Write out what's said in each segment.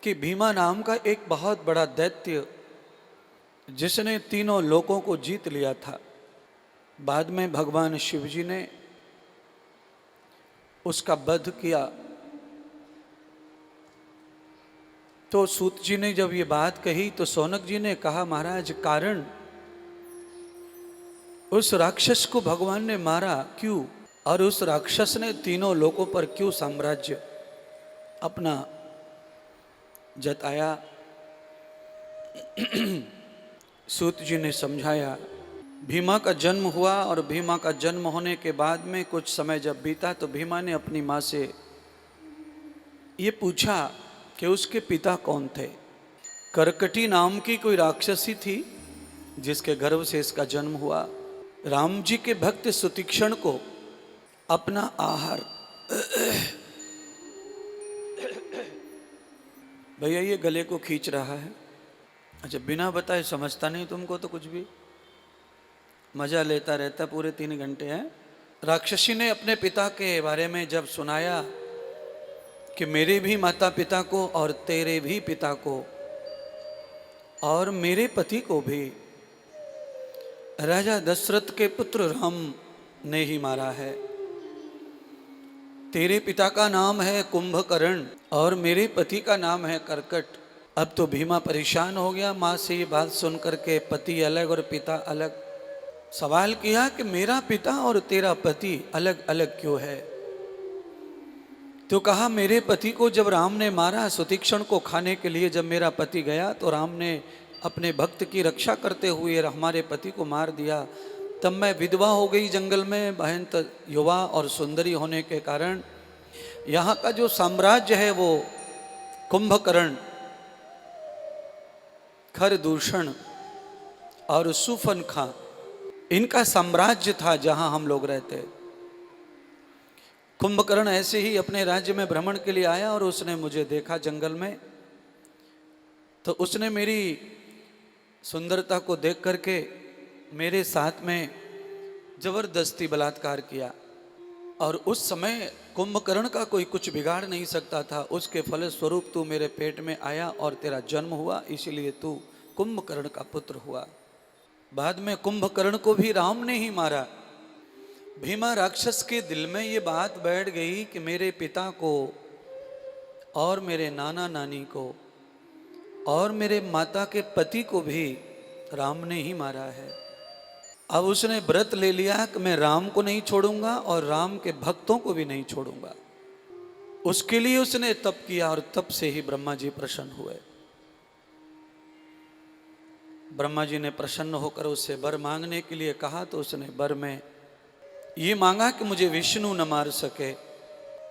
कि भीमा नाम का एक बहुत बड़ा दैत्य जिसने तीनों लोकों को जीत लिया था, बाद में भगवान शिव जी ने उसका वध किया। तो सूत जी ने जब ये बात कही तो सौनक जी ने कहा, महाराज कारण उस राक्षस को भगवान ने मारा क्यों, और उस राक्षस ने तीनों लोकों पर क्यों साम्राज्य अपना जताया। सूत जी ने समझाया, भीमा का जन्म हुआ और भीमा का जन्म होने के बाद में कुछ समय जब बीता तो भीमा ने अपनी माँ से ये पूछा कि उसके पिता कौन थे। करकटी नाम की कोई राक्षसी थी जिसके गर्भ से इसका जन्म हुआ। राम जी के भक्त सुतीक्षण को अपना आहार भैया ये गले को खींच रहा है। अच्छा, बिना बताए समझता नहीं तुमको तो कुछ भी मजा लेता रहता पूरे 3 घंटे हैं। राक्षसी ने अपने पिता के बारे में जब सुनाया कि मेरे भी माता पिता को और तेरे भी पिता को और मेरे पति को भी राजा दशरथ के पुत्र राम ने ही मारा है। तेरे पिता का नाम है कुंभकर्ण और मेरे पति का नाम है कर्कट। अब तो भीमा परेशान हो गया माँ से ये बात सुन करके, पति अलग और पिता अलग। सवाल किया कि मेरा पिता और तेरा पति अलग अलग क्यों है। तो कहा, मेरे पति को जब राम ने मारा सुतीक्षण को खाने के लिए, जब मेरा पति गया तो राम ने अपने भक्त की रक्षा करते हुए हमारे पति को मार दिया। तब मैं विधवा हो गई जंगल में, भयंकर युवा और सुंदरी होने के कारण। यहाँ का जो साम्राज्य है वो कुंभकर्ण, खरदूषण और सुफन खां, इनका साम्राज्य था जहां हम लोग रहते। कुंभकर्ण ऐसे ही अपने राज्य में भ्रमण के लिए आया और उसने मुझे देखा जंगल में। तो उसने मेरी सुंदरता को देख करके मेरे साथ में जबरदस्ती बलात्कार किया। और उस समय कुंभकर्ण का कोई कुछ बिगाड़ नहीं सकता था। उसके फलस्वरूप तू मेरे पेट में आया और तेरा जन्म हुआ, इसलिए तू कुंभकर्ण का पुत्र हुआ। बाद में कुंभकर्ण को भी राम ने ही मारा। भीमा राक्षस के दिल में ये बात बैठ गई कि मेरे पिता को और मेरे नाना नानी को और मेरे माता के पति को भी राम ने ही मारा है। अब उसने व्रत ले लिया कि मैं राम को नहीं छोड़ूंगा और राम के भक्तों को भी नहीं छोड़ूंगा। उसके लिए उसने तप किया और तप से ही ब्रह्मा जी प्रसन्न हुए। ब्रह्मा जी ने प्रसन्न होकर उससे वर मांगने के लिए कहा तो उसने वर में ये मांगा कि मुझे विष्णु न मार सके।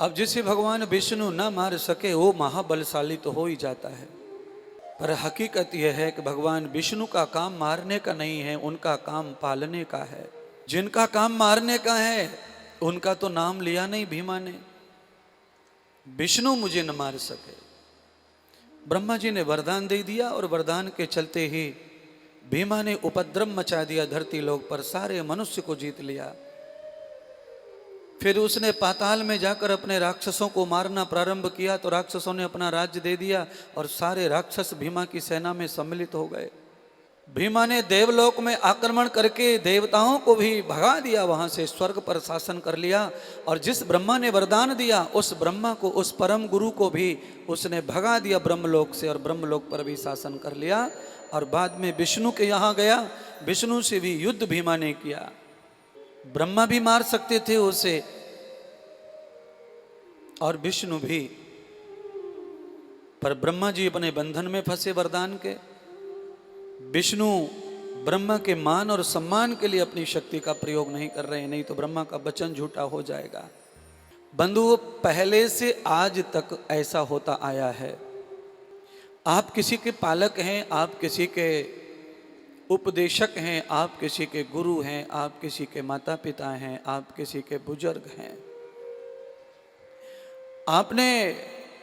अब जिसे भगवान विष्णु न मार सके वो महाबलशाली तो हो ही जाता है, पर हकीकत यह है कि भगवान विष्णु का काम मारने का नहीं है, उनका काम पालने का है। जिनका काम मारने का है उनका तो नाम लिया नहीं भीमा ने। विष्णु मुझे न मार सके। ब्रह्मा जी ने वरदान दे दिया और वरदान के चलते ही भीमा ने उपद्रव मचा दिया धरती लोक पर, सारे मनुष्य को जीत लिया। फिर उसने पाताल में जाकर अपने राक्षसों को मारना प्रारंभ किया तो राक्षसों ने अपना राज्य दे दिया और सारे राक्षस भीमा की सेना में सम्मिलित हो गए। भीमा ने देवलोक में आक्रमण करके देवताओं को भी भगा दिया, वहां से स्वर्ग पर शासन कर लिया। और जिस ब्रह्मा ने वरदान दिया उस ब्रह्मा को, उस परम गुरु को भी उसने भगा दिया ब्रह्मलोक से और ब्रह्मलोक पर भी शासन कर लिया। और बाद में विष्णु के यहाँ गया, विष्णु से भी युद्ध भीमा ने किया। ब्रह्मा भी मार सकते थे उसे और विष्णु भी, पर ब्रह्मा जी अपने बंधन में फंसे वरदान के। विष्णु ब्रह्मा के मान और सम्मान के लिए अपनी शक्ति का प्रयोग नहीं कर रहे हैं, नहीं तो ब्रह्मा का वचन झूठा हो जाएगा। बंधु, पहले से आज तक ऐसा होता आया है। आप किसी के पालक हैं, आप किसी के उपदेशक हैं, आप किसी के गुरु हैं, आप किसी के माता पिता हैं, आप किसी के बुजुर्ग हैं। आपने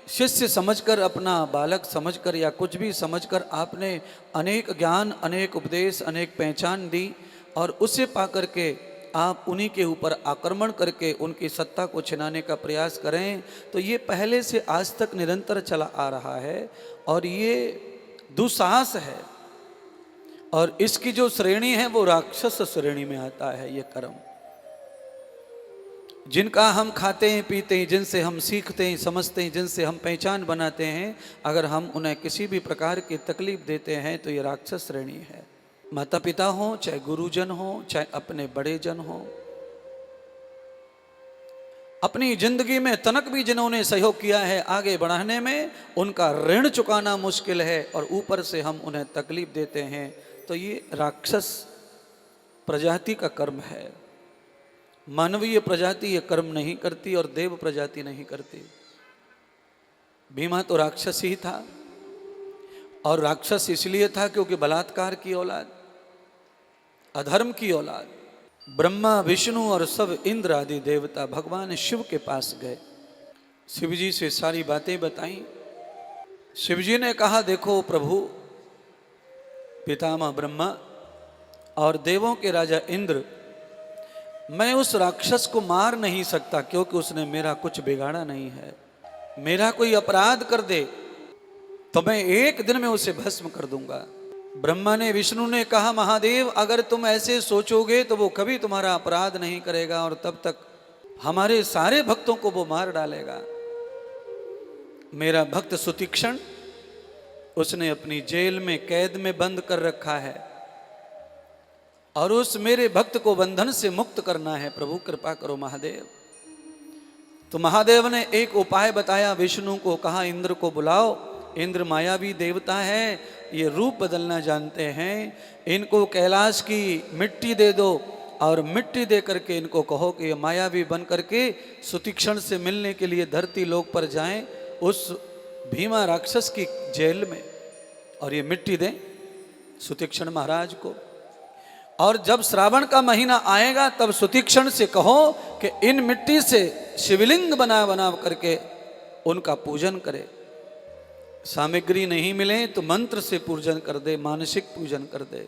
शिष्य समझकर, अपना बालक समझकर या कुछ भी समझकर आपने अनेक ज्ञान, अनेक उपदेश, अनेक पहचान दी और उसे पाकर के आप उन्हीं के ऊपर आक्रमण करके उनकी सत्ता को छिनाने का प्रयास करें। तो ये पहले से आज तक निरंतर चला आ रहा है और ये दुस्साहस है, और इसकी जो श्रेणी है वो राक्षस श्रेणी में आता है। ये कर्म जिनका हम खाते हैं पीते हैं, जिनसे हम सीखते हैं समझते हैं, जिनसे हम पहचान बनाते हैं, अगर हम उन्हें किसी भी प्रकार की तकलीफ देते हैं तो ये राक्षस श्रेणी है। माता पिता हो, चाहे गुरुजन हो, चाहे अपने बड़े जन हो, अपनी जिंदगी में तनक भी जिन्होंने सहयोग किया है आगे बढ़ाने में, उनका ऋण चुकाना मुश्किल है और ऊपर से हम उन्हें तकलीफ देते हैं, तो ये राक्षस प्रजाति का कर्म है। मानवीय प्रजाति ये कर्म नहीं करती और देव प्रजाति नहीं करती। भीमा तो राक्षस ही था, और राक्षस इसलिए था क्योंकि बलात्कार की औलाद, अधर्म की औलाद। ब्रह्मा विष्णु और सब इंद्र आदि देवता भगवान शिव के पास गए, शिव जी से सारी बातें बताई। शिव जी ने कहा, देखो प्रभु, पितामह ब्रह्मा और देवों के राजा इंद्र, मैं उस राक्षस को मार नहीं सकता क्योंकि उसने मेरा कुछ बिगाड़ा नहीं है। मेरा कोई अपराध कर दे तो मैं एक दिन में उसे भस्म कर दूंगा। ब्रह्मा ने विष्णु ने कहा, महादेव अगर तुम ऐसे सोचोगे तो वो कभी तुम्हारा अपराध नहीं करेगा और तब तक हमारे सारे भक्तों को वो मार डालेगा। मेरा भक्त सुतीक्षण, उसने अपनी जेल में कैद में बंद कर रखा है और उस मेरे भक्त को बंधन से मुक्त करना है। प्रभु कृपा करो महादेव। तो महादेव ने एक उपाय बताया, विष्णु को कहा इंद्र को बुलाओ। इंद्र मायावी देवता है, ये रूप बदलना जानते हैं। इनको कैलाश की मिट्टी दे दो और मिट्टी दे करके इनको कहो कि ये मायावी बन करके सुतीक्षण से मिलने के लिए धरती लोक पर जाएं, उस भीमा राक्षस की जेल में, और ये मिट्टी दें सुतीक्षण महाराज को। और जब श्रावण का महीना आएगा तब सुतीक्षण से कहो कि इन मिट्टी से शिवलिंग बना बना करके उनका पूजन करे। सामग्री नहीं मिले तो मंत्र से पूजन कर दे, मानसिक पूजन कर दे।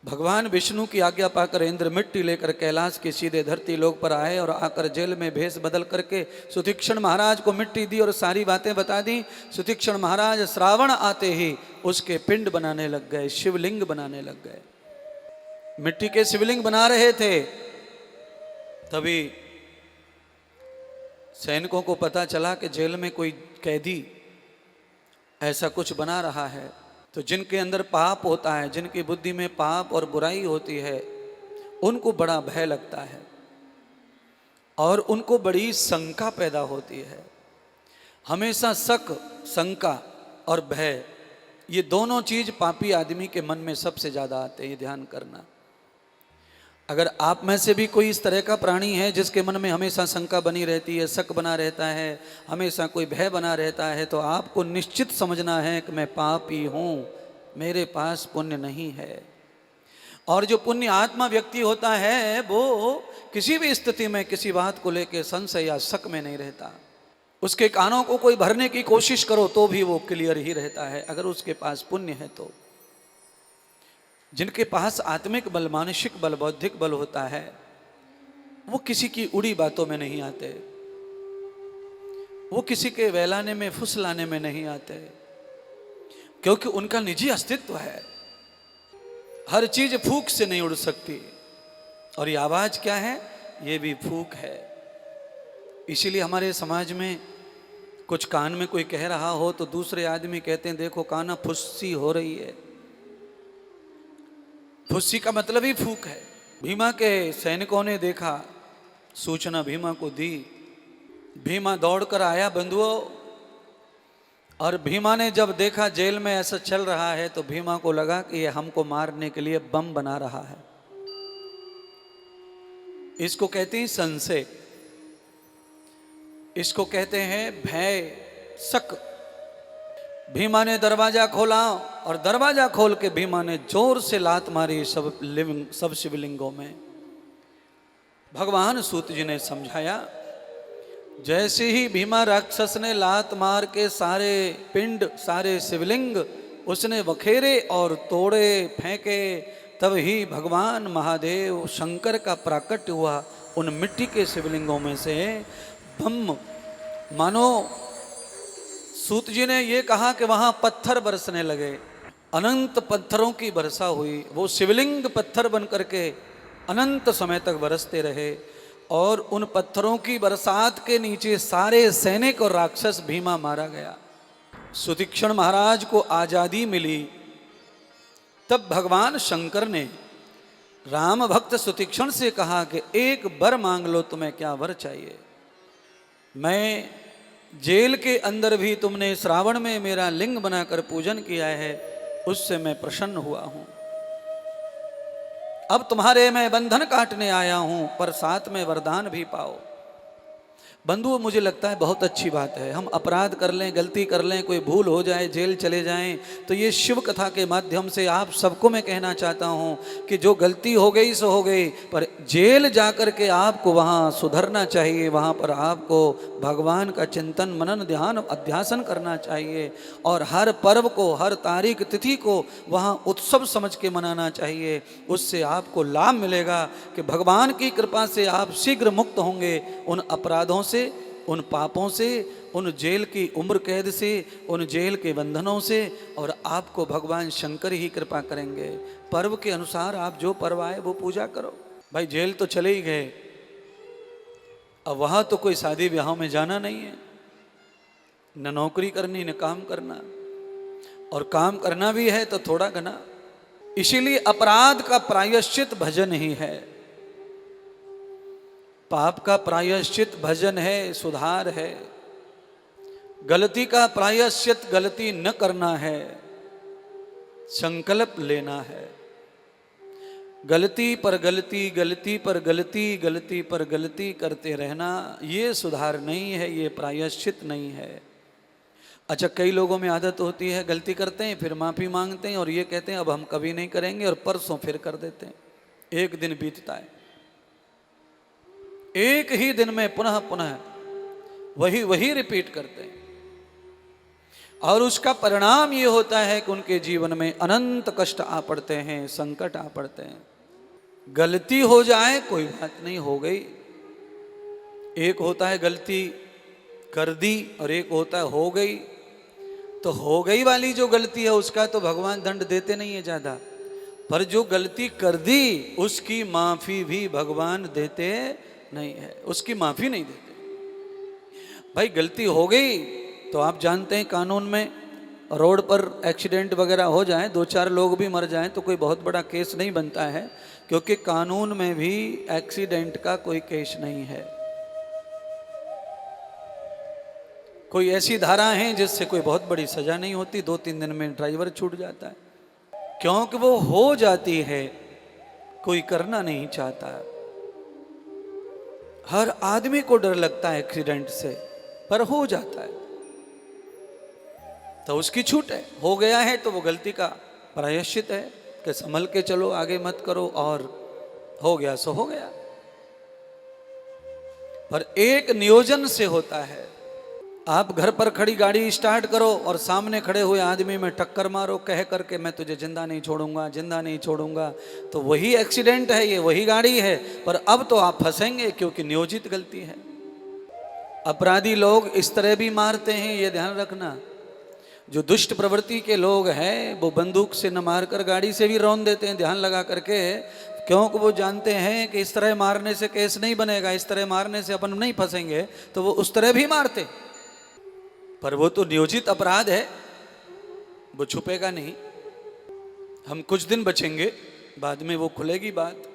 भगवान विष्णु की आज्ञा पाकर इंद्र मिट्टी लेकर कैलाश के सीधे धरती लोक पर आए और आकर जेल में भेष बदल करके सुतीक्षण महाराज को मिट्टी दी और सारी बातें बता दी। सुतीक्षण महाराज श्रावण आते ही उसके पिंड बनाने लग गए, शिवलिंग बनाने लग गए। मिट्टी के शिवलिंग बना रहे थे, तभी सैनिकों को पता चला कि जेल में कोई कैदी ऐसा कुछ बना रहा है। तो जिनके अंदर पाप होता है, जिनकी बुद्धि में पाप और बुराई होती है, उनको बड़ा भय लगता है और उनको बड़ी शंका पैदा होती है। हमेशा शक, शंका और भय, ये दोनों चीज पापी आदमी के मन में सबसे ज्यादा आते हैं। ये ध्यान करना। अगर आप में से भी कोई इस तरह का प्राणी है जिसके मन में हमेशा शंका बनी रहती है, शक बना रहता है, हमेशा कोई भय बना रहता है, तो आपको निश्चित समझना है कि मैं पापी हूँ, मेरे पास पुण्य नहीं है। और जो पुण्य आत्मा व्यक्ति होता है वो किसी भी स्थिति में किसी बात को लेकर संशय या शक में नहीं रहता। उसके कानों को कोई भरने की कोशिश करो तो भी वो क्लियर ही रहता है, अगर उसके पास पुण्य है तो। जिनके पास आत्मिक बल, मानसिक बल, बौद्धिक बल होता है, वो किसी की उड़ी बातों में नहीं आते, वो किसी के वहलाने में, फुसलाने में नहीं आते, क्योंकि उनका निजी अस्तित्व है। हर चीज फूंक से नहीं उड़ सकती, और ये आवाज क्या है? ये भी फूंक है। इसीलिए हमारे समाज में कुछ कान में कोई कह रहा हो तो दूसरे आदमी कहते हैं, देखो काना फुस्सी हो रही है। फुस्सी का मतलब ही फूंक है। भीमा के सैनिकों ने देखा, सूचना भीमा को दी। भीमा दौड़कर आया बंधुओं, और भीमा ने जब देखा जेल में ऐसा चल रहा है तो भीमा को लगा कि ये हमको मारने के लिए बम बना रहा है। इसको कहते हैं संशय, इसको कहते हैं भय, शक। भीमा ने दरवाजा खोला और दरवाजा खोल के भीमा ने जोर से लात मारी सब शिवलिंगों में। भगवान सूत जी ने समझाया, जैसे ही भीमा राक्षस ने लात मार के सारे पिंड, सारे शिवलिंग उसने बखेरे और तोड़े, फेंके, तब ही भगवान महादेव शंकर का प्राकट्य हुआ उन मिट्टी के शिवलिंगों में से। ब्रह्म मानो सूत जी ने ये कहा कि वहां पत्थर बरसने लगे, अनंत पत्थरों की वर्षा हुई। वो शिवलिंग पत्थर बन करके अनंत समय तक बरसते रहे और उन पत्थरों की बरसात के नीचे सारे सैनिक और राक्षस भीमा मारा गया। सुतीक्षण महाराज को आजादी मिली। तब भगवान शंकर ने राम भक्त सुतीक्षण से कहा कि एक वर मांग लो, तुम्हें क्या वर चाहिए? मैं जेल के अंदर भी तुमने श्रावण में मेरा लिंग बनाकर पूजन किया है, उससे मैं प्रसन्न हुआ हूं। अब तुम्हारे मैं बंधन काटने आया हूं, पर साथ में वरदान भी पाओ। बंधुओं, मुझे लगता है बहुत अच्छी बात है। हम अपराध कर लें, गलती कर लें, कोई भूल हो जाए, जेल चले जाएं, तो ये शिव कथा के माध्यम से आप सबको मैं कहना चाहता हूं कि जो गलती हो गई सो हो गई, पर जेल जाकर के आपको वहां सुधरना चाहिए। वहां पर आपको भगवान का चिंतन मनन ध्यान अध्यासन करना चाहिए और हर पर्व को, हर तारीख तिथि को वहां उत्सव समझ के मनाना चाहिए। उससे आपको लाभ मिलेगा कि भगवान की कृपा से आप शीघ्र मुक्त होंगे उन अपराधों से, उन पापों से, उन जेल की उम्र कैद से, उन जेल के बंधनों से, और आपको भगवान शंकर ही कृपा करेंगे। पर्व के अनुसार आप जो पर्व आए वो पूजा करो। भाई जेल तो चले ही गए, अब वहां तो कोई शादी ब्याह में जाना नहीं है, न नौकरी करनी न काम करना, और काम करना भी है तो थोड़ा घना। इसीलिए अपराध का प्रायश्चित भजन ही है, पाप का प्रायश्चित भजन है, सुधार है। गलती का प्रायश्चित गलती न करना है, संकल्प लेना है। गलती पर गलती, गलती पर गलती, गलती पर गलती करते रहना, ये सुधार नहीं है, ये प्रायश्चित नहीं है। अच्छा, कई लोगों में आदत होती है, गलती करते हैं फिर माफ़ी मांगते हैं और ये कहते हैं अब हम कभी नहीं करेंगे, और परसों फिर कर देते हैं। एक दिन बीतता है, एक ही दिन में पुनः पुनः वही रिपीट करते हैं, और उसका परिणाम ये होता है कि उनके जीवन में अनंत कष्ट आ पड़ते हैं, संकट आ पड़ते हैं। गलती हो जाए कोई बात नहीं, हो गई। एक होता है गलती कर दी और एक होता है हो गई। तो हो गई वाली जो गलती है उसका तो भगवान दंड देते नहीं है ज्यादा, पर जो गलती कर दी उसकी माफी भी भगवान देते नहीं है, उसकी माफी नहीं देते। भाई गलती हो गई तो आप जानते हैं कानून में रोड पर एक्सीडेंट वगैरह हो जाए, 2-4 लोग भी मर जाएं तो कोई बहुत बड़ा केस नहीं बनता है, क्योंकि कानून में भी एक्सीडेंट का कोई केस नहीं है। कोई ऐसी धारा है जिससे कोई बहुत बड़ी सजा नहीं होती, 2-3 दिन में ड्राइवर छूट जाता है, क्योंकि वो हो जाती है, कोई करना नहीं चाहता। हर आदमी को डर लगता है एक्सीडेंट से, पर हो जाता है तो उसकी छूट है। हो गया है तो वो गलती का प्रायश्चित है कि संभल के चलो, आगे मत करो, और हो गया सो हो गया। पर एक नियोजन से होता है। आप घर पर खड़ी गाड़ी स्टार्ट करो और सामने खड़े हुए आदमी में टक्कर मारो कह करके मैं तुझे जिंदा नहीं छोड़ूंगा, जिंदा नहीं छोड़ूंगा, तो वही एक्सीडेंट है, ये वही गाड़ी है, पर अब तो आप फंसेंगे क्योंकि नियोजित गलती है। अपराधी लोग इस तरह भी मारते हैं, ये ध्यान रखना। जो दुष्ट प्रवृत्ति के लोग हैं वो बंदूक से न मारकर गाड़ी से भी रौंद देते हैं, ध्यान लगा करके, क्योंकि वो जानते हैं कि इस तरह मारने से केस नहीं बनेगा, इस तरह मारने से अपन नहीं फंसेंगे, तो वो उस तरह भी मारते। पर वो तो नियोजित अपराध है, वो छुपेगा नहीं। हम कुछ दिन बचेंगे, बाद में वो खुलेगी बात।